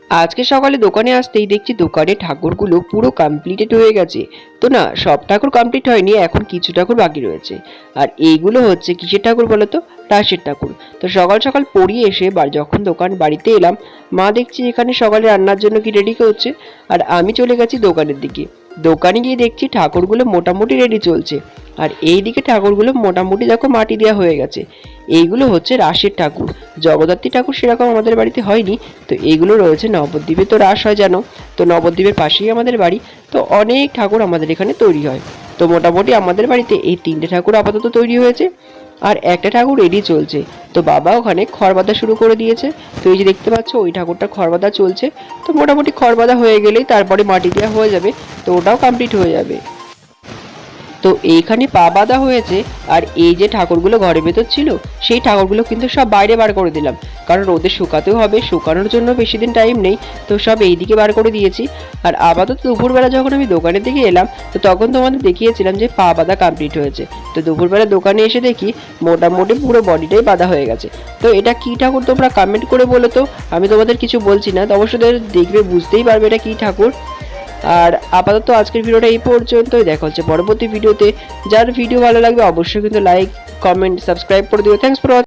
আজকে সকালে দোকানে আসতেই দেখছি দোকানে ঠাকুরগুলো পুরো কমপ্লিটেড হয়ে গেছে। তো না, সব ঠাকুর কমপ্লিট হয়নি, এখন কিছু ঠাকুর বাকি রয়েছে। আর এইগুলো হচ্ছে কিসের ঠাকুর বলো তো? রাসের ঠাকুর। তো সকাল সকাল পড়িয়ে এসে যখন বাড়িতে এলাম, মা দেখছি এখানে সকালে রান্নার জন্য কি রেডি করছে। আর আমি চলে গেছি দোকানের দিকে। দোকানে গিয়ে দেখছি ঠাকুরগুলো মোটামুটি রেডি চলছে। আর এই দিকে ঠাকুরগুলো মোটামুটি দেখো মাটি দেওয়া হয়ে গেছে। এইগুলো হচ্ছে রাসের ঠাকুর। জগদ্ধাত্রী ঠাকুর সেরকম আমাদের বাড়িতে হয়নি। তো এইগুলো রয়েছে নবদ্বীপে, তো রাস হয় জানো। তো নবদ্বীপের পাশেই আমাদের বাড়ি। তো অনেক ঠাকুর আমাদের এখানে তৈরি হয়। তো মোটামুটি আমাদের বাড়িতে এই 3টে ঠাকুর আপাতত তৈরি হয়েছে। আর একটা ঠাকুর রেডি চলছে। তো বাবা ওখানে খড় বাঁধা শুরু করে দিয়েছে। তো এই যে দেখতে পাচ্ছ ওই ঠাকুরটা খড় বাঁধা চলছে। তো মোটামুটি খড় বাঁধা হয়ে গেলেই তারপরে মাটি দেওয়া হয়ে যাবে। তো ওটাও কমপ্লিট হয়ে যাবে। তো এইখানে পা বাঁধা হয়েছে। আর এই যে ঠাকুরগুলো ঘরের ভেতর ছিল, সেই ঠাকুরগুলো কিন্তু সব বাইরে বার করে দিলাম, কারণ রোদে শুকাতেও হবে, শুকানোর জন্য বেশি দিন টাইম নেই। তো সব এইদিকে বার করে দিয়েছি। আর আপাতত দুপুরবেলা যখন আমি দোকানের দিকে এলাম, তো তখন তোমাদের দেখিয়েছিলাম যে পা বাঁধা কমপ্লিট হয়েছে। তো দুপুরবেলা দোকানে এসে দেখি মোটামুটি পুরো বডিটাই বাঁধা হয়ে গেছে। তো এটা কী ঠাকুর তোমরা কমেন্ট করে বলো তো। আমি তোমাদের কিছু বলছি না, তো অবশ্যই দেখবে, বুঝতেই পারবে এটা কী ঠাকুর। আর আপাতত আজকের ভিডিওটা এই পর্যন্তই। দেখা হচ্ছে পরবর্তী ভিডিওতে। যার ভিডিও ভালো লাগবে অবশ্যই কিন্তু লাইক, কমেন্ট, সাবস্ক্রাইব করে দিও। Thanks for watching.